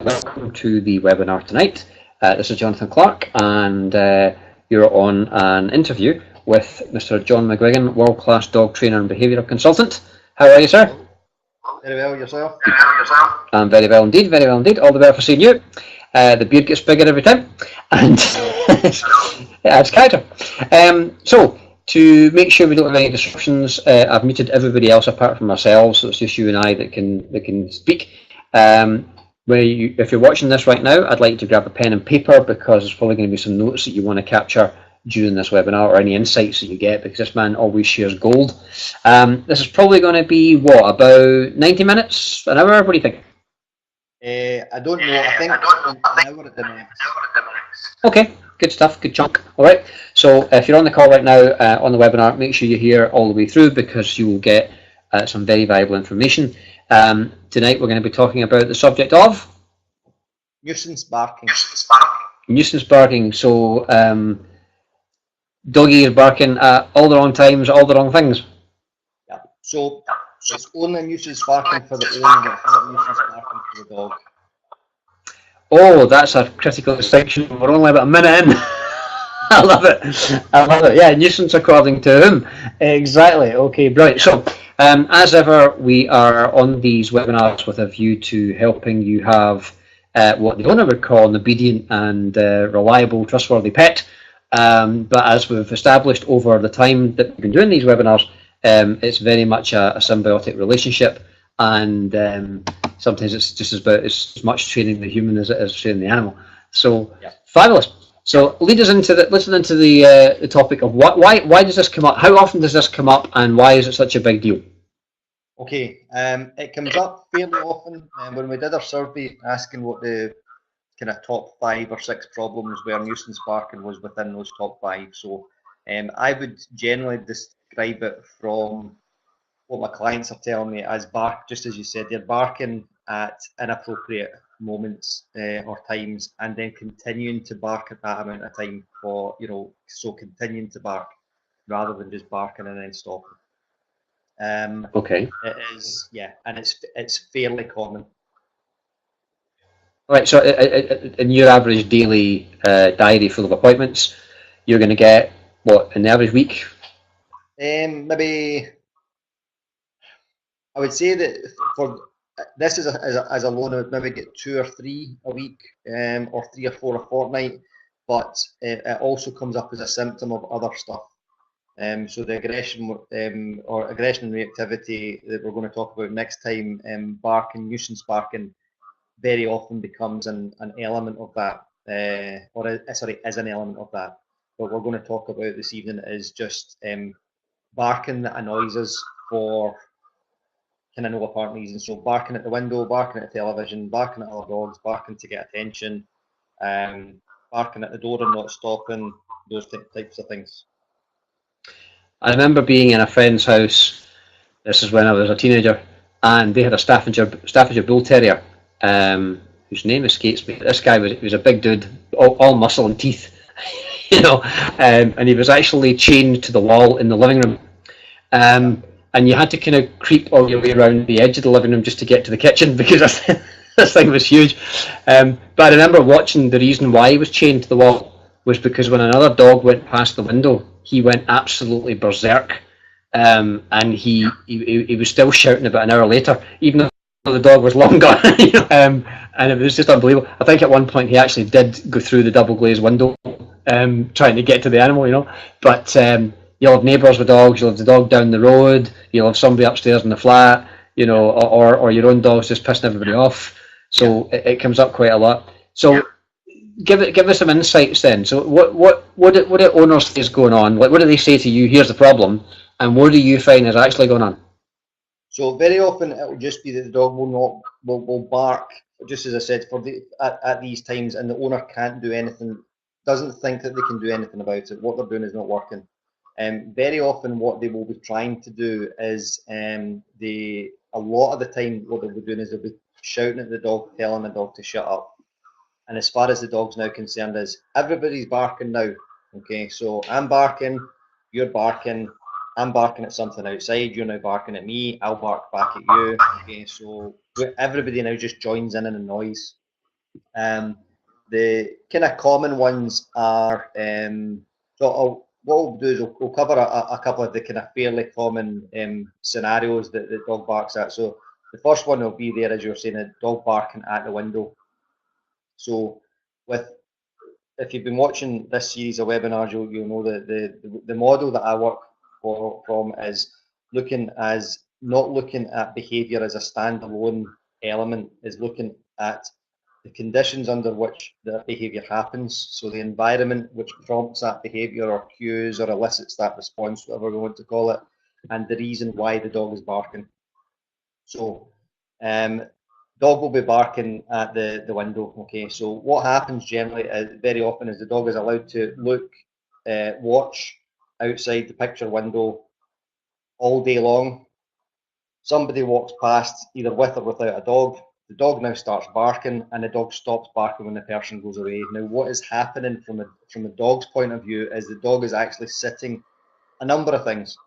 welcome to the webinar tonight. This is Jonathan Clark, and you're on an interview with Mr. John McGuigan, world-class dog trainer and behavioural consultant. How are you, sir? Very well, yourself? I'm very well indeed, very well indeed. All the better for seeing you. The beard gets bigger every time, and it adds character. So, to make sure we don't have any disruptions, I've muted everybody else apart from ourselves, so it's just you and I that can speak. If you're watching this right now, I'd like you to grab a pen and paper, because there's probably going to be some notes that you want to capture during this webinar, or any insights that you get, because this man always shares gold. This is probably going to be, what, about 90 minutes, an hour? What do you think? I don't know. I think an hour at the max. Okay, good stuff, good chunk. All right, so if you're on the call right now, on the webinar, make sure you're here all the way through, because you will get some very valuable information. Tonight we're going to be talking about the subject of nuisance barking. Nuisance barking. So doggy is barking at all the wrong times, all the wrong things. Yeah. So it's only nuisance barking for the owner, it's not nuisance barking for the dog. Oh, that's a critical distinction. We're only about a minute in. I love it. I love it. Yeah, nuisance according to whom? Exactly. Okay, brilliant. So, as ever, we are on these webinars with a view to helping you have what the owner would call an obedient and reliable, trustworthy pet. But as we've established over the time that we've been doing these webinars, it's very much a symbiotic relationship, and sometimes it's just about as much training the human as it is training the animal. So, yeah. Fabulous. So lead us into the topic of why does this come up? How often does this come up, and why is it such a big deal? Okay, it comes up fairly often. When we did our survey asking what the kind of top 5 or 6 problems where nuisance barking was within those top 5. So I would generally describe it from what my clients are telling me as bark, just as you said, they're barking at inappropriate moments or times, and then continuing to bark at that amount of time for, so continuing to bark rather than just barking and then stopping. Okay. It is, yeah, and it's fairly common. Right, so in your average daily diary full of appointments, you're going to get, what, in the average week? Maybe, I would say that for this as a loan, I would maybe get 2 or 3 a week, or 3 or 4 a fortnight, but it also comes up as a symptom of other stuff. So the aggression or aggression and reactivity that we're going to talk about next time, barking, nuisance barking, very often becomes an element of that, is an element of that. What we're going to talk about this evening is just barking that annoys us for kind of no apparent reason. So barking at the window, barking at the television, barking at other dogs, barking to get attention, barking at the door and not stopping, those types of things. I remember being in a friend's house, this is when I was a teenager, and they had a Staffordshire Bull Terrier, whose name escapes me. This guy was a big dude, all muscle and teeth, and he was actually chained to the wall in the living room. And you had to kind of creep all your way around the edge of the living room just to get to the kitchen, because this thing was huge. But I remember watching the reason why he was chained to the wall was because when another dog went past the window, he went absolutely berserk, and he was still shouting about an hour later, even though the dog was long gone. And it was just unbelievable. I think at one point he actually did go through the double glazed window, trying to get to the animal, But you'll have neighbours with dogs, you'll have the dog down the road, you'll have somebody upstairs in the flat, or your own dog's just pissing everybody off. So it comes up quite a lot. So give us some insights then. So what do owners say is going on? Like, what do they say to you? Here's the problem, and what do you find is actually going on? So very often it will just be that the dog will bark, just as I said, at these times, and the owner can't do anything, doesn't think that they can do anything about it. What they're doing is not working. Very often what they will be trying to do is a lot of the time what they'll be doing is they'll be shouting at the dog, telling the dog to shut up. And as far as the dog's now concerned, is everybody's barking now. Okay, so I'm barking, you're barking, I'm barking at something outside, you're now barking at me, I'll bark back at you. Okay, so everybody now just joins in the noise. The kind of common ones are, what we'll do is we'll cover a couple of the kind of fairly common scenarios that the dog barks at. So the first one will be there, as you were saying, a dog barking at the window. So if you've been watching this series of webinars, you'll know that the model that I work from is not looking at behaviour as a standalone element, is looking at the conditions under which that behaviour happens. So the environment which prompts that behaviour or cues or elicits that response, whatever we want to call it, and the reason why the dog is barking. So dog will be barking at the window. Okay, so what happens generally very often is the dog is allowed to look, watch outside the picture window all day long. Somebody walks past either with or without a dog. The dog now starts barking, and the dog stops barking when the person goes away. Now, what is happening from the dog's point of view is the dog is actually sitting a number of things.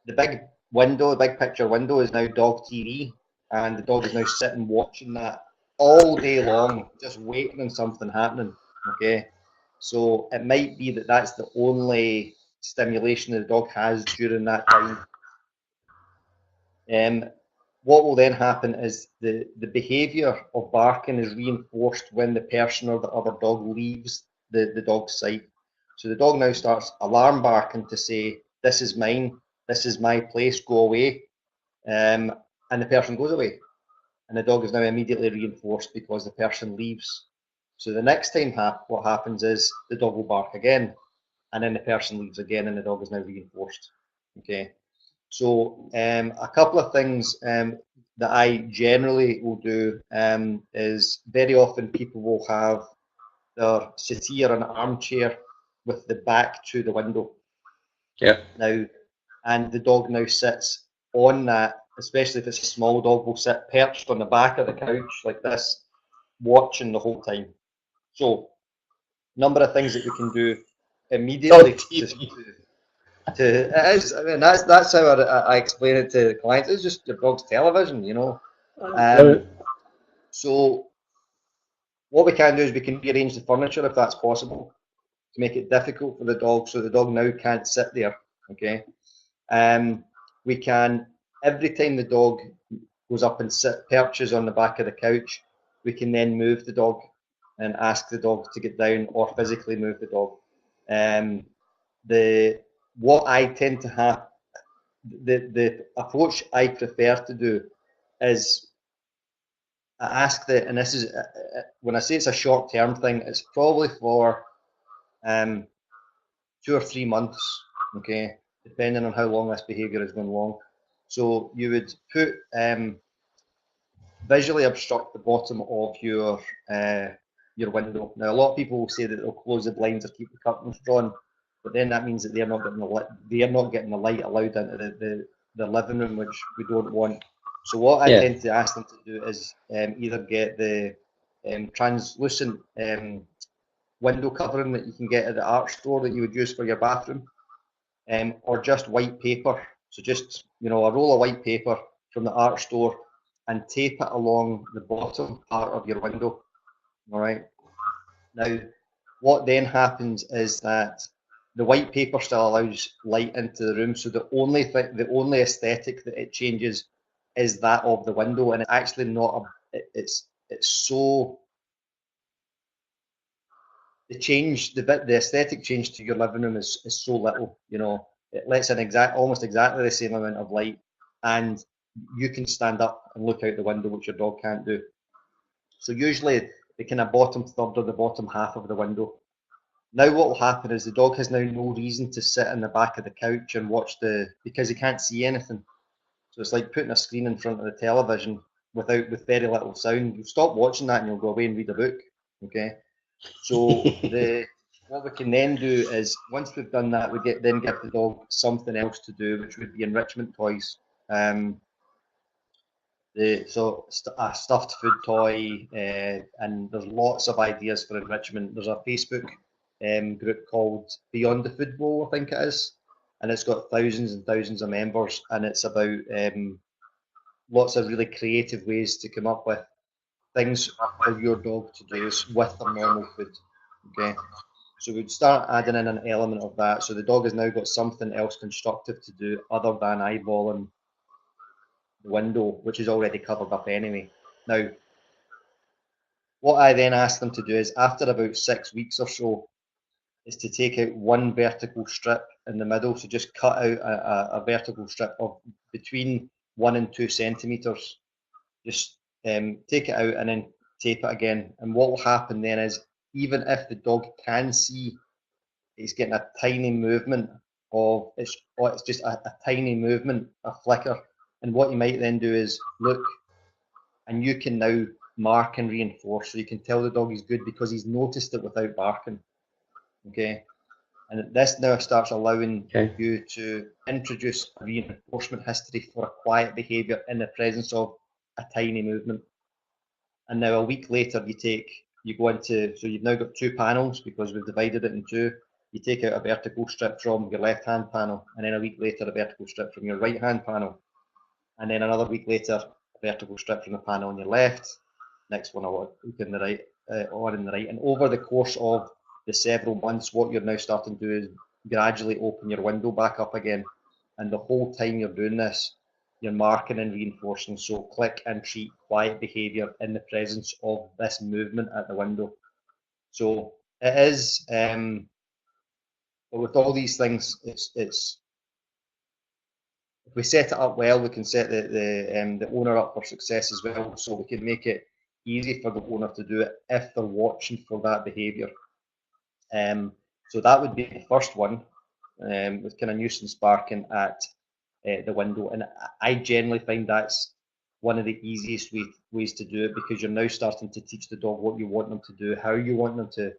The big window, the big picture window, is now dog TV, and the dog is now sitting watching that all day long, just waiting on something happening. Okay, so it might be that that's the only stimulation the dog has during that time. What will then happen is the behaviour of barking is reinforced when the person or the other dog leaves the dog's sight. So the dog now starts alarm barking to say, "This is mine, this is my place, go away," and the person goes away. And the dog is now immediately reinforced because the person leaves. So the next time what happens is the dog will bark again, and then the person leaves again, and the dog is now reinforced. Okay. So a couple of things that I generally will do is very often people will have their settee or an armchair with the back to the window. Yeah. Now, and the dog now sits on that, especially if it's a small dog, will sit perched on the back of the couch like this, watching the whole time. So, number of things that we can do immediately it is. I mean, that's how I explain it to clients. It's just your dog's television, you know. So what we can do is we can rearrange the furniture if that's possible to make it difficult for the dog, so the dog now can't sit there. Okay. We can, every time the dog goes up and perches on the back of the couch, we can then move the dog and ask the dog to get down or physically move the dog. What I tend to have, the approach I prefer to do is I ask that, and this is when I say it's a short-term thing, it's probably for 2 or 3 months, okay, depending on how long this behaviour is going along. So you would put visually obstruct the bottom of your window. Now, a lot of people will say that they'll close the blinds or keep the curtains drawn, but then that means that they're not getting the light allowed into the living room, which we don't want. So what I tend to ask them to do is either get the translucent window covering that you can get at the art store that you would use for your bathroom, or just white paper. So just a roll of white paper from the art store and tape it along the bottom part of your window. All right. Now, what then happens is that the white paper still allows light into the room. So the only aesthetic that it changes is that of the window, and it's actually not it's so the aesthetic change to your living room is so little. It lets in almost exactly the same amount of light, and you can stand up and look out the window, which your dog can't do. So usually the kind of bottom third or the bottom half of the window. Now what will happen is the dog has now no reason to sit in the back of the couch and watch because he can't see anything. So it's like putting a screen in front of the television with very little sound. You'll stop watching that and you'll go away and read a book. Okay. So what we can then do is, once we've done that, we then give the dog something else to do, which would be enrichment toys. So a stuffed food toy, and there's lots of ideas for enrichment. There's a Facebook group called Beyond the Food Bowl, I think it is, and it's got thousands and thousands of members, and it's about lots of really creative ways to come up with things for your dog to do with their normal food. Okay, so we'd start adding in an element of that. So the dog has now got something else constructive to do other than eyeballing the window, which is already covered up anyway. Now, what I then ask them to do is, after about 6 weeks or so, is to take out one vertical strip in the middle. So just cut out a vertical strip of between 1 and 2 centimeters. Just take it out and then tape it again. And what will happen then is, even if the dog can see he's getting a tiny movement of, it's just a tiny movement, a flicker. And what you might then do is look, and you can now mark and reinforce. So you can tell the dog he's good because he's noticed it without barking. Okay. And this now starts allowing you to introduce a reinforcement history for a quiet behaviour in the presence of a tiny movement. And now a week later, you go into, so you've now got 2 panels because we've divided it in 2. You take out a vertical strip from your left hand panel, and then a week later, a vertical strip from your right hand panel. And then another week later, a vertical strip from the panel on your left. Next one, I'll look in the right, or in the right. And over the course of the several months, what you're now starting to do is gradually open your window back up again. And the whole time you're doing this, you're marking and reinforcing. So click and treat quiet behaviour in the presence of this movement at the window. So it is, but with all these things, it's if we set it up well, we can set the owner up for success as well. So we can make it easy for the owner to do it if they're watching for that behaviour. So that would be the first one, with kind of nuisance barking at the window. And I generally find that's one of the easiest ways to do it, because you're now starting to teach the dog what you want them to do, how you want them to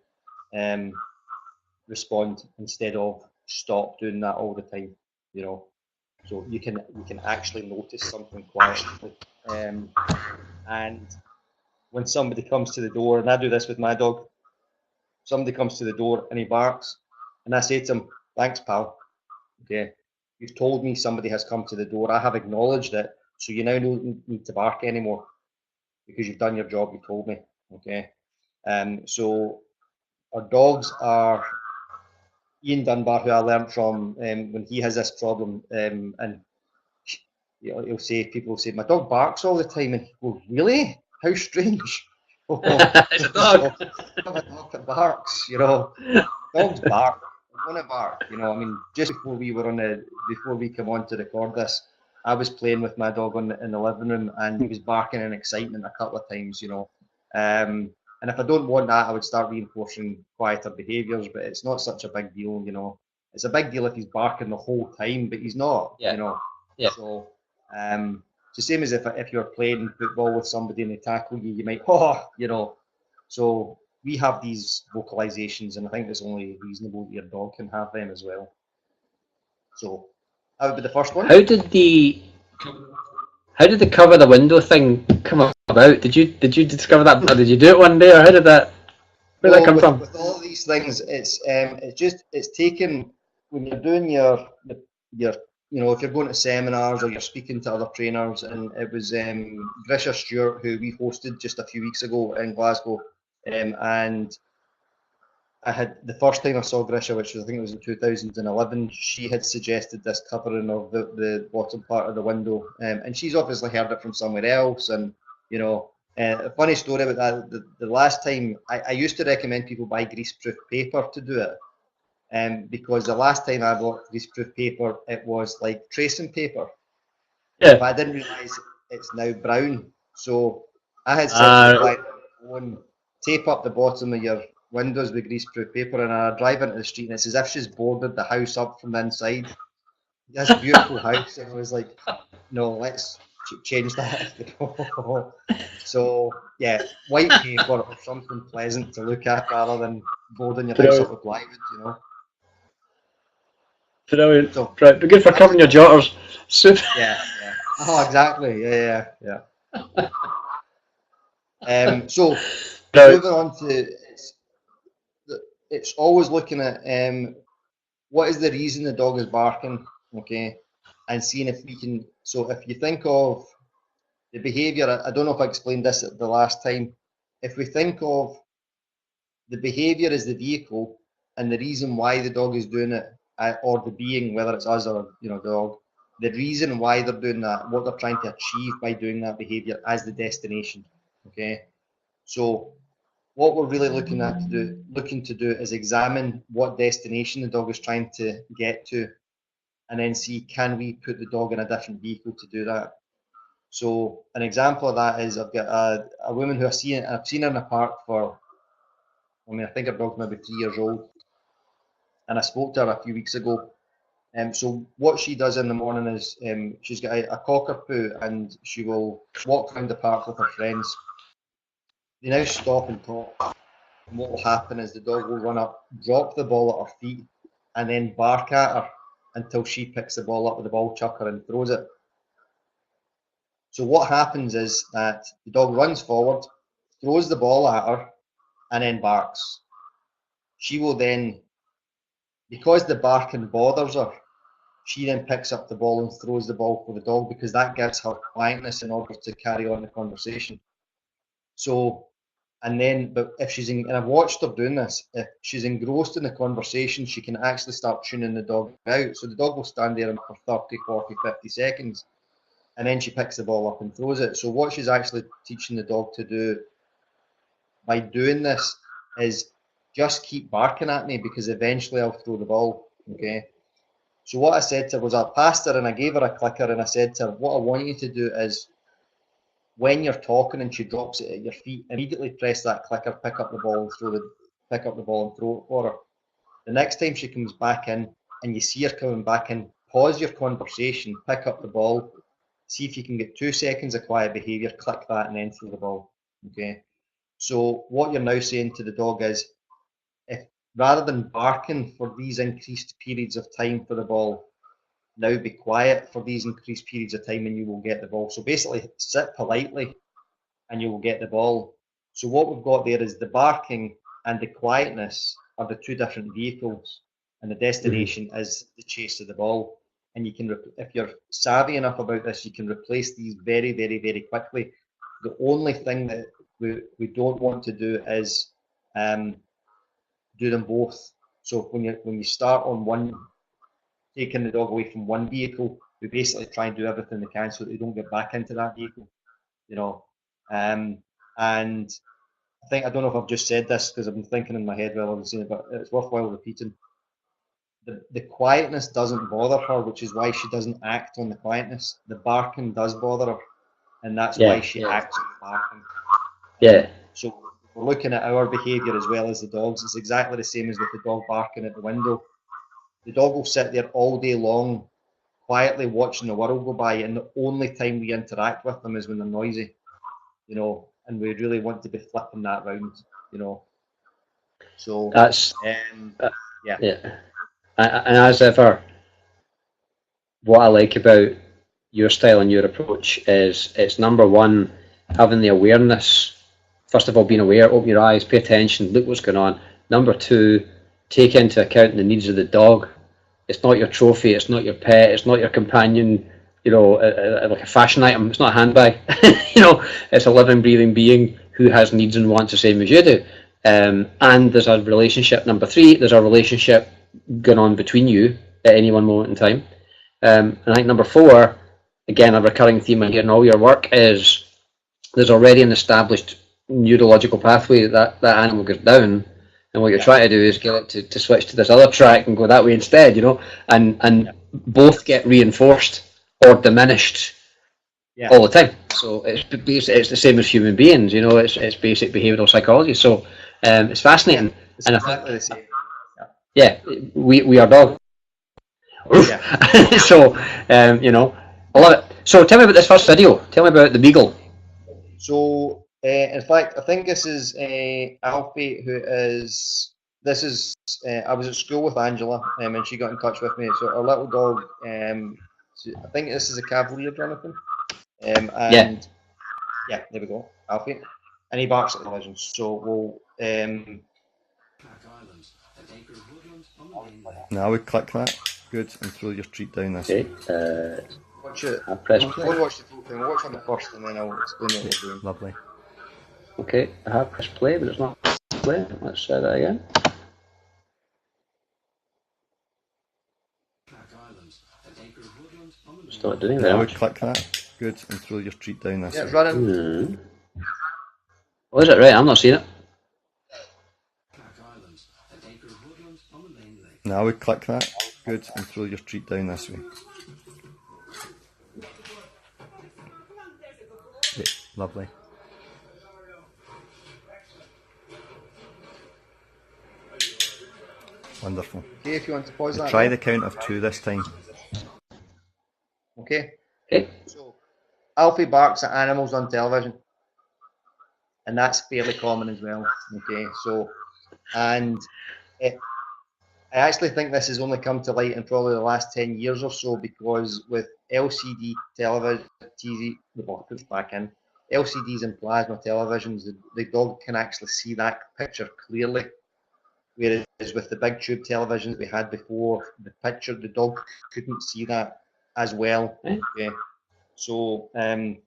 respond, instead of stop doing that all the time, you know. So you can actually notice something quietly. And when somebody comes to the door, and I do this with my dog, somebody comes to the door and he barks, and I say to him, "Thanks, pal. Okay, you've told me somebody has come to the door. I have acknowledged it, so you now don't need to bark anymore because you've done your job. You told me." Okay, so our dogs are, Ian Dunbar, who I learned from, when he has this problem, and he'll say, people will say, "My dog barks all the time," and he goes, "Really? How strange." It's a dog. I have a dog that barks, you know. Dogs bark. They're gonna bark, you know. I mean, just before we come on to record this, I was playing with my dog in the living room, and he was barking in excitement a couple of times, you know. And if I don't want that, I would start reinforcing quieter behaviours. But it's not such a big deal, you know. It's a big deal if he's barking the whole time, but he's not, you know. Yeah. So, it's the same as if you're playing football with somebody and they tackle you, you might, you know. So we have these vocalizations, and I think it's only reasonable that your dog can have them as well. So that would be the first one. How did the cover the window thing come about? Did you discover that, or did you do it one day, or how did that? Where did that come from? With all these things, it's taken, when you're doing your you know, if you're going to seminars or you're speaking to other trainers, and it was Grisha Stewart, who we hosted just a few weeks ago in Glasgow, and I had, the first time I saw Grisha, which was, I think it was in 2011, she had suggested this covering of the bottom part of the window, and she's obviously heard it from somewhere else. And you know, a funny story about that, the last time, I used to recommend people buy greaseproof paper to do it, because the last time I bought greaseproof paper, it was like tracing paper. Yeah. But I didn't realise it's now brown. So I had said to the client, tape up the bottom of your windows with greaseproof paper, and I drive into the street, and it's as if she's boarded the house up from the inside. This beautiful house, and I was like, no, let's change that. So yeah, white paper or something pleasant to look at rather than boarding your house up with plywood, you know. Brilliant. So, right, be good for covering your jotters. Super. Yeah. Oh, exactly. Yeah. So moving on to, it's always looking at what is the reason the dog is barking, okay, and seeing if we can. So if you think of the behaviour, I don't know if I explained this the last time. If we think of the behaviour as the vehicle and the reason why the dog is doing it, or the being, whether it's us or dog, the reason why they're doing that, what they're trying to achieve by doing that behaviour as the destination. Okay, so what we're really looking to do is examine what destination the dog is trying to get to, and then see, can we put the dog in a different vehicle to do that. So an example of that is, I've got a woman who I've seen her in a park for, I think her dog's maybe 3 years old, and I spoke to her a few weeks ago. So what she does in the morning is, she's got a cockapoo, and she will walk around the park with her friends. They now stop and talk. And what will happen is the dog will run up, drop the ball at her feet, and then bark at her until she picks the ball up with the ball chucker and throws it. So what happens is that the dog runs forward, throws the ball at her, and then barks. She will then, because the barking bothers her, she then picks up the ball and throws the ball for the dog, because that gives her quietness in order to carry on the conversation. So, but if and I've watched her doing this, if she's engrossed in the conversation, she can actually start tuning the dog out. So the dog will stand there for 30, 40, 50 seconds, and then she picks the ball up and throws it. So what she's actually teaching the dog to do by doing this is just keep barking at me, because eventually I'll throw the ball. Okay. So what I said to her was, I passed her and I gave her a clicker, and I said to her, what I want you to do is, when you're talking and she drops it at your feet, immediately press that clicker, pick up the ball and throw it for her. The next time she comes back in and you see her coming back in, pause your conversation, pick up the ball, see if you can get 2 seconds of quiet behaviour, click that, and then throw the ball. Okay. So what you're now saying to the dog is, if rather than barking for these increased periods of time for the ball, now be quiet for these increased periods of time and you will get the ball. So basically, sit politely and you will get the ball. So what we've got there is the barking and the quietness are the 2 different vehicles, and the destination is the chase of the ball. And you can, if you're savvy enough about this, you can replace these very, very, very quickly. The only thing that we don't want to do is do them both. So when you start on one, taking the dog away from one vehicle, we basically try and do everything we can so that they don't get back into that vehicle, And I don't know if I've just said this because I've been thinking in my head while I was saying it, but it's worthwhile repeating. The quietness doesn't bother her, which is why she doesn't act on the quietness. The barking does bother her, and that's why she acts on the barking. Yeah. So we're looking at our behaviour as well as the dog's. It's exactly the same as with the dog barking at the window. The dog will sit there all day long, quietly watching the world go by, and the only time we interact with them is when they're noisy, and we really want to be flipping that round, So That's yeah. And as ever, what I like about your style and your approach is, it's number one, having the awareness. First of all, being aware, open your eyes, pay attention, look what's going on. Number two, take into account the needs of the dog. It's not your trophy, it's not your pet, it's not your companion, like a fashion item. It's not a handbag. It's a living, breathing being who has needs and wants the same as you do. And there's a relationship. Number three, there's a relationship going on between you at any one moment in time. And I think number four, again, a recurring theme here in all your work, is there's already an established neurological pathway that animal goes down, and what you're trying to do is get it to switch to this other track and go that way instead, and both get reinforced or diminished all the time. So it's the same as human beings, it's basic behavioural psychology. So it's fascinating. It's exactly the same. Yeah, we are dogs. So I love it. So tell me about this first video. Tell me about the beagle. So in fact, I think this is Alfie, I was at school with Angela, and she got in touch with me. So our little dog, I think this is a Cavalier, Jonathan. There we go, Alfie, and he barks at the vision. So we'll now we click that, good, and throw your treat down this. Okay. Watch it. I'll press Don't play. watch the full thing. We'll watch on the first and then I'll explain what we're doing. Lovely. Okay, I have pressed play, but it's not playing. Let's try that again. Still not doing Now very we much. click that. Good, and throw your treat down this Yeah, way. it's running. Oh, is it right? I'm not seeing it. Now we click that. Good, and throw your treat down this way. Yeah, lovely. Wonderful. Okay, if you want to pause that. Try now. the count of 2 this time. Okay. Okay. So, Alfie barks at animals on television, and that's fairly common as well. Okay, so, and I actually think this has only come to light in probably the last 10 years or so, because with LCD television, LCDs and plasma televisions, the dog can actually see that picture clearly. Whereas with the big tube televisions we had before, the dog couldn't see that as well. Okay. So I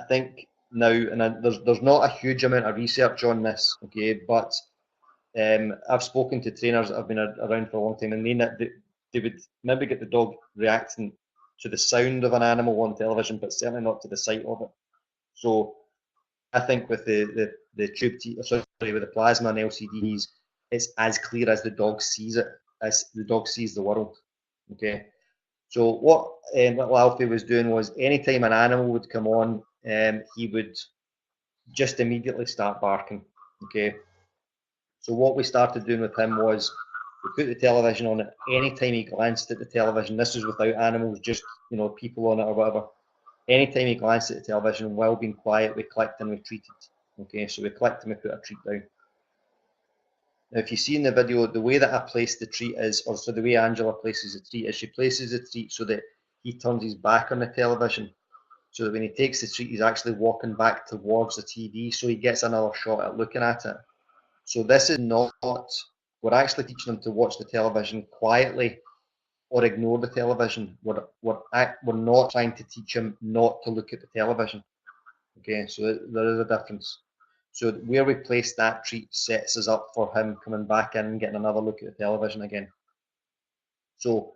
think now, and there's not a huge amount of research on this, okay, but I've spoken to trainers that have been around for a long time, and they would maybe get the dog reacting to the sound of an animal on television, but certainly not to the sight of it. So I think with the with the plasma and LCDs, it's as clear as the dog sees it, as the dog sees the world. Okay. So what little Alfie was doing was, anytime an animal would come on, he would just immediately start barking. Okay. So what we started doing with him was, we put the television on it. Anytime he glanced at the television, this is without animals, just people on it or whatever. Anytime he glanced at the television, while being quiet, we clicked and we treated. Okay, so we clicked and we put a treat down. Now, if you see in the video, the way that I place the treat is, or so the way Angela places the treat is, she places the treat so that he turns his back on the television, so that when he takes the treat, he's actually walking back towards the TV, so he gets another shot at looking at it. So this is not, we're actually teaching him to watch the television quietly or ignore the television. We're not trying to teach him not to look at the television. Okay, so there is a difference. So where we place that treat sets us up for him coming back in and getting another look at the television again. So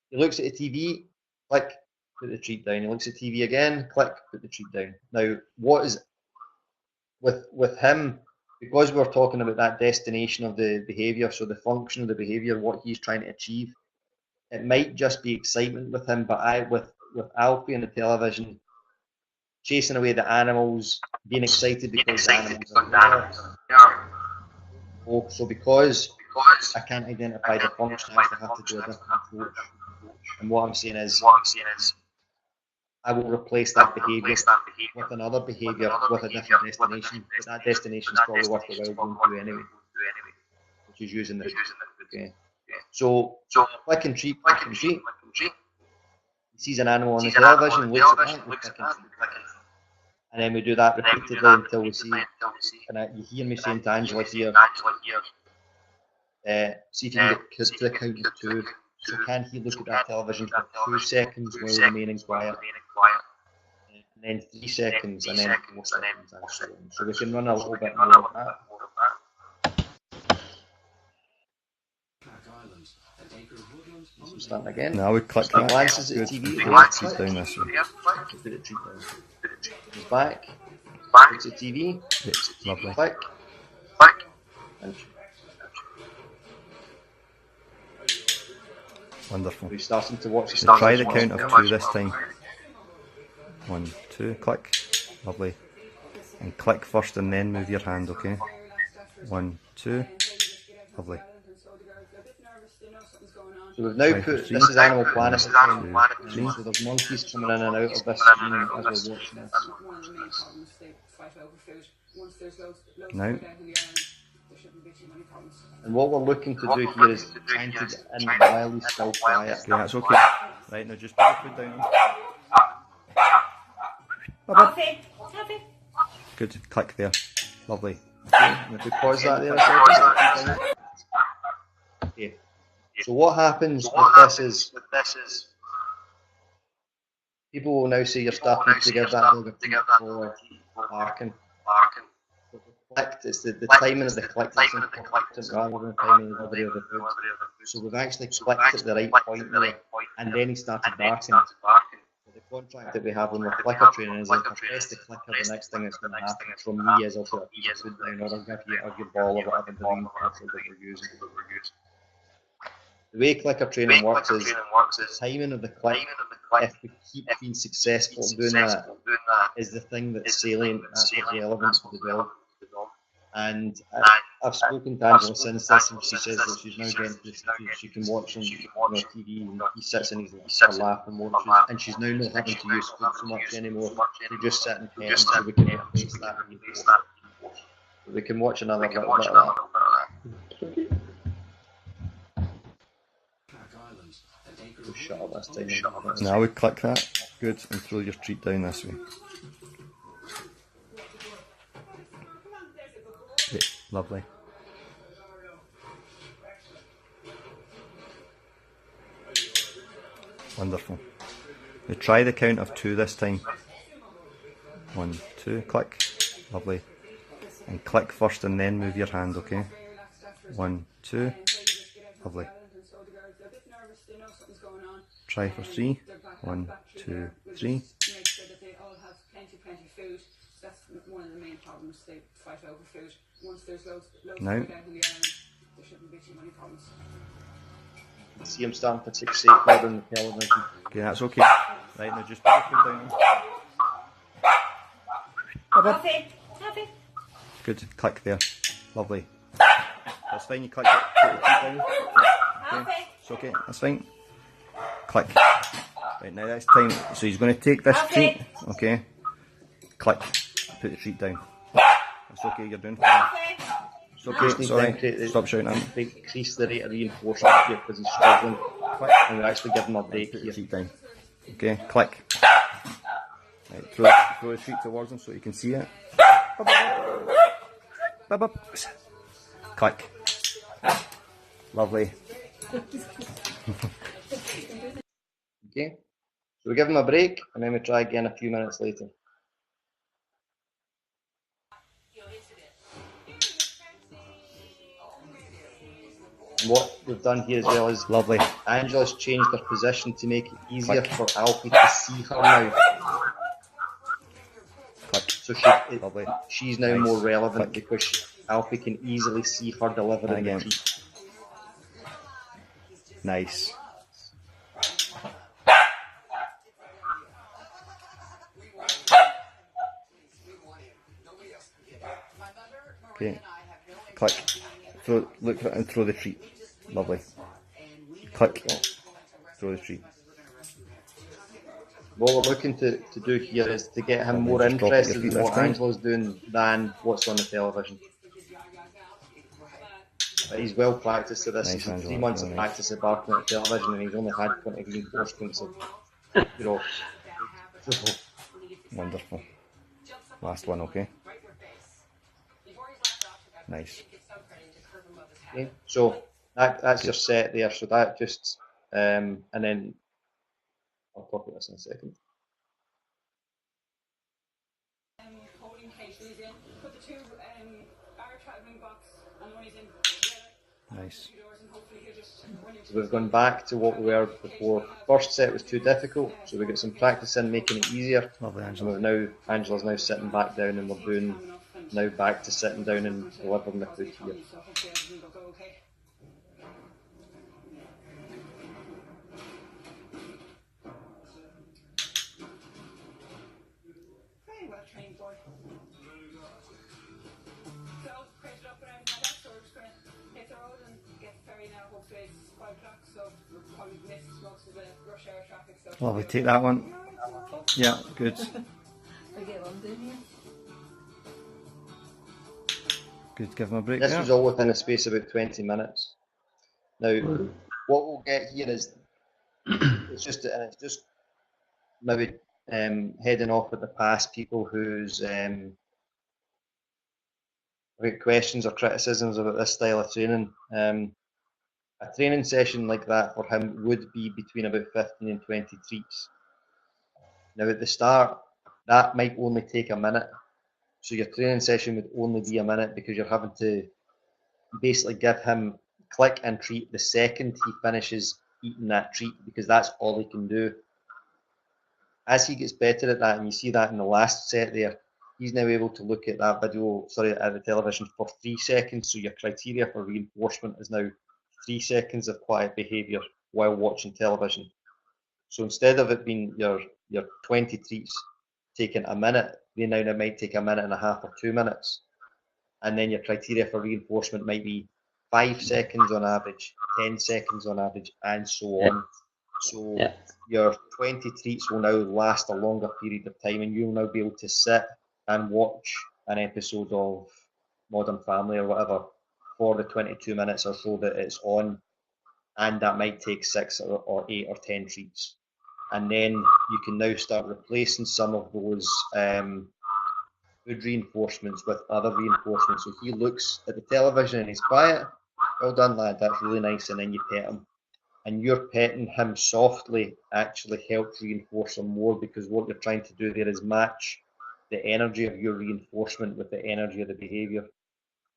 he looks at the TV, click, put the treat down. He looks at TV again, click, put the treat down. Now, what is with him, because we're talking about that destination of the behaviour, so the function of the behaviour, what he's trying to achieve, it might just be excitement with him, but with Alfie on the television, chasing away the animals, being excited because the animals are there. Oh, so because I can't identify the function, I have to do a different approach. And what I'm saying is, I will replace that behaviour with another behaviour with a different destination, but that destination is probably worth the while going through anyway, which is using this. Okay. So click and treat, click and treat. He sees an animal on the television, looks at that, click and treat. And then we do that repeatedly until we see, and you hear me saying to Angela here, see if you can get to the count of 2. So can he look at that television for 2 seconds while remaining quiet? And then 3 seconds, and then 4 seconds, and so on. So we can run a little bit more of that. So starting again. Now we click He that. glances at the Good. TV. Treat down this way. Put the treat down. Goes back. Looks at TV. Yeah, lovely. Click. And Wonderful. we're starting to watch the Try the count of 2 this time. 1, 2, click. Lovely. And click first and then move your hand, okay? 1, 2. Lovely. So we've now put, this is Animal Planet, so there's monkeys coming in and out of this screen as we're watching this. Now. And what we're looking to do here is trying to get in while he's still quiet. Yeah, that's okay. Right, now just put your foot down. Good, click there. Lovely. Okay, and if we pause that there a second. Okay. So what happens with this is, People will now say you're starting to give that dog a teeth for barking. But the click, it's the timing of the click that's important rather than the timing of the delivery of the food. So we've actually clicked at the right point there, and then he started barking. The contract that we have when we're clicker training is if I press the clicker, the next thing that's going to happen from me is I'll put a piece of food down, or I'll give you your ball or whatever the reinforcer that we're using. The way clicker training works is the timing of the click, if we keep being successful at doing that, is the thing that's salient, that's what's relevant to the dog. And I've spoken to Angela since this, and she says that she's now getting to the stage she can watch him on TV, and he sits and he's lap and watches, and she's now not having to use food so much anymore. They just sit and pet him, so we can replace that. We can watch another little bit of that. We'll shut up this time. Now we click that, good, and throw your treat down this way. Yeah, lovely. Wonderful. We try the count of 2 this time. 1, 2, click. Lovely. And click first and then move your hand, okay? 1, 2. Lovely. Try for 3. 1, 2, 3. That's one of the main problems, they fight over food. Once there's loads No. of food out in the island, there shouldn't be too many problems. See him starting to take safe mode on the television. Okay, that's okay. Right, now just put your foot down. Happy. Good, click there. Lovely. That's fine, you click it, put your feet down. Okay, it's okay, that's fine. Click. Right, now that's time. So he's going to take this treat, okay? Click, put the treat down. It's okay, you're doing fine. It's okay, it's alright. Stop shouting at him. Increase the rate of reinforcement here because he's struggling. Click, and we actually give him a break Put here. your treat down. Okay, click. Right, throw the treat towards him so you can see it. Click. Lovely. Okay, so we give him a break and then we try again a few minutes later. And what we've done here as well is Lovely. Angela's changed her position to make it easier for Alfie to see her now. Click. So Lovely. she's now Nice. more relevant Click. because Alfie can easily see her delivering And again. the treat. Nice. Okay. Click. Look for it and throw the treat. Lovely. Click. Throw the treat. What we're looking to do here is to get him more Just drop interested your feet in what this time. Angela's doing than what's on the television. But he's well practiced at this. Nice, He's had 3 Angela. months Really of nice. practice at barking at the television, and he's only had 20 reinforcements of, so, Wonderful. Last one, okay? Nice. okay. So that's your set there. So that just and then I'll talk about this in a second. Holding cases in, put the 2 our travelling box and one is in together. Nice. 2 doors and hopefully he'll just run into So we've gone back to what we were before. First set was too difficult, so we got some practice in making it easier. Lovely, And Angela. we've now Angela's now sitting back down, and we're doing now back to sitting down and delivering the food here. so hopefully everything will go okay. Very well trained boy. So crated up and everything like that, so we're just gonna hit the road and get the ferry now. Hopefully it's 5 o'clock, so we'll probably miss most of the rush hour traffic. So Lovely, take that one. Yeah, good. Good, give him a break This there. was all within a space of about 20 minutes. Now, what we'll get here is it's just maybe heading off at the past people whose have got questions or criticisms about this style of training. A training session like that for him would be between about 15 and 20 treats. Now at the start, that might only take a minute. So your training session would only be a minute because you're having to basically give him click and treat the second he finishes eating that treat, because that's all he can do. As he gets better at that, and you see that in the last set there, he's now able to look at that video, at the television for 3 seconds. So your criteria for reinforcement is now 3 seconds of quiet behaviour while watching television. So instead of it being your 20 treats taking a minute, they now might take a minute and a half or 2 minutes. And then your criteria for reinforcement might be 5 seconds on average, 10 seconds on average, and so on. So your 20 treats will now last a longer period of time, and you'll now be able to sit and watch an episode of Modern Family or whatever for the 22 minutes or so that it's on, and that might take 6 or 8 or 10 treats. And then you can now start replacing some of those food reinforcements with other reinforcements. So he looks at the television and he's quiet. Well done, lad, that's really nice. And then you pet him. And your petting him softly actually helps reinforce him more, because what you're trying to do there is match the energy of your reinforcement with the energy of the behaviour.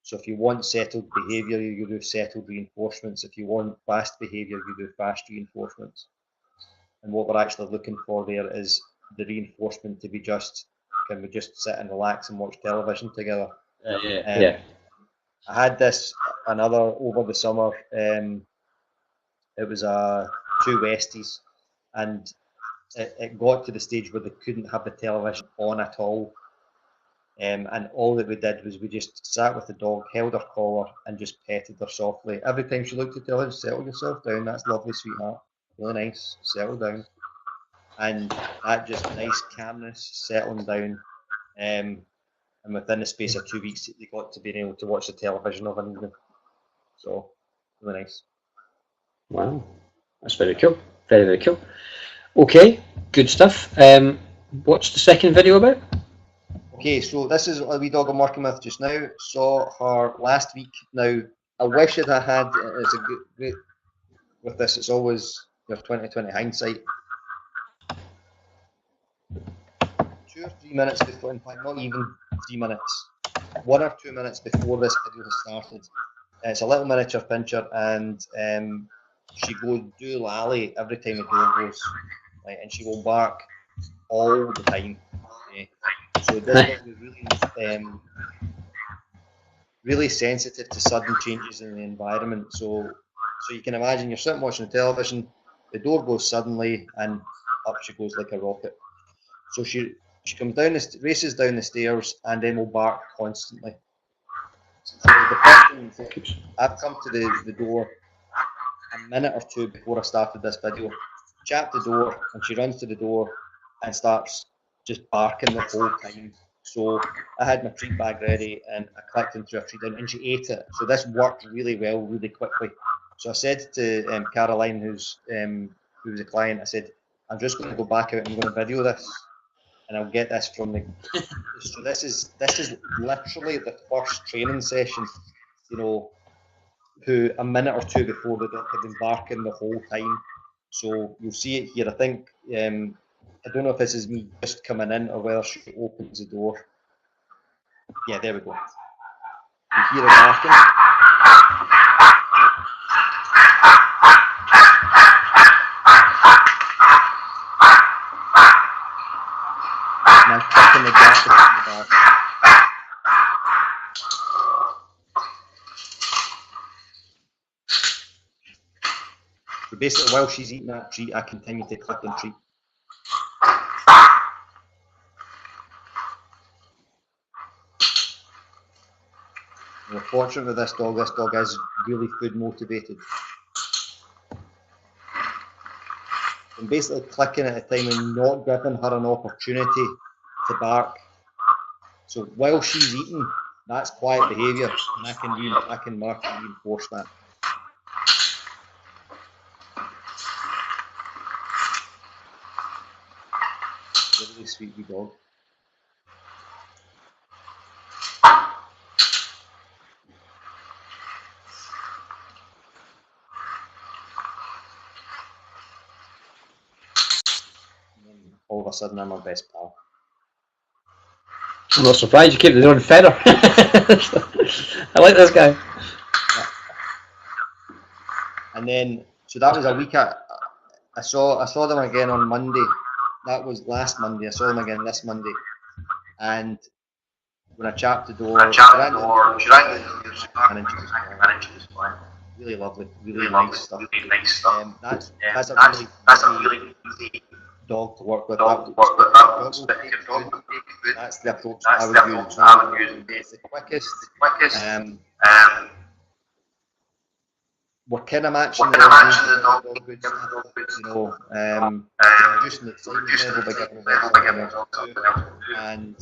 So if you want settled behaviour, you do settled reinforcements. If you want fast behaviour, you do fast reinforcements. And what we're actually looking for there is the reinforcement to be just, can we just sit and relax and watch television together? I had this another over the summer. It was 2 Westies, and it got to the stage where they couldn't have the television on at all. And all that we did was we just sat with the dog, held her collar, and just petted her softly. Every time she looked at the television, settle yourself down, that's lovely, sweetheart. Really nice, settle down. And that just nice calmness, settling down. And within the space of 2 weeks, they got to being able to watch the television of an evening. So, really nice. Wow, that's very cool. Very, very cool. Okay, good stuff. What's the second video about? Okay, so this is a wee dog I'm working with just now. Saw her last week. Now, I wish that I had, it's a great, with this, it's always your 2020 hindsight. 2 or 3 minutes before, in fact, not even 3 minutes, 1 or 2 minutes before this video has started. It's a little miniature pincher, and she goes do lally every time the door goes, right, and she will bark all the time. Okay? So this dog is really, really sensitive to sudden changes in the environment. So you can imagine you're sitting watching the television, the door goes suddenly, and up she goes like a rocket. So she comes down, races down the stairs, and then will bark constantly. So the first thing, I've come to the door a minute or 2 before I started this video, chapped the door, and she runs to the door and starts just barking the whole time. So I had my treat bag ready, and I clicked and threw a treat down, and she ate it. So this worked really well, really quickly. So I said to Caroline, who was a client, I said, I'm just going to go back out and I'm going to video this, and I'll get this from the. So this is literally the first training session, you know, who a minute or 2 before the dog had been barking the whole time. So you'll see it here. I think I don't know if this is me just coming in or whether she opens the door. Yeah, there we go. You hear her barking. And I'm clicking the gap between the bark. So basically, while she's eating that treat, I continue to click and treat. We're fortunate with this dog is really food motivated. I'm basically clicking at a time and not giving her an opportunity to bark. So while she's eating, that's quiet behaviour, and I can mark and reinforce that. It's a really sweet wee dog. all of a sudden I'm my best pal. I'm not surprised you keep their own feather. I like this guy. Yeah. And then, so that was a week. I saw them again on Monday. That was last Monday. I saw them again this Monday. And when I chapped the door, really lovely, really nice stuff. That's a really easy dog to work with. That's the approach I would use. It's the quickest. We're kind of matching the dog goods, reducing the excitement level by giving them and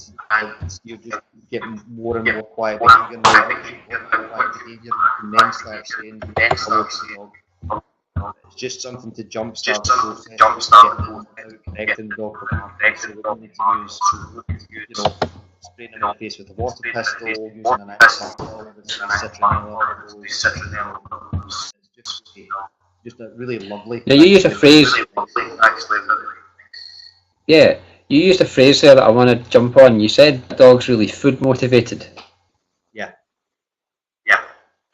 you're just getting more and more quiet behaviour. You can then start saying hello to the dog. It's just something to jumpstart the process, connecting the dog. So we don't need to use, spraying in the face with a water pistol, using an antibacterial, citronella. It's just a really lovely. Now you use a phrase. Yeah, you used a phrase there that I want to jump on. You said dogs really food motivated. Yeah.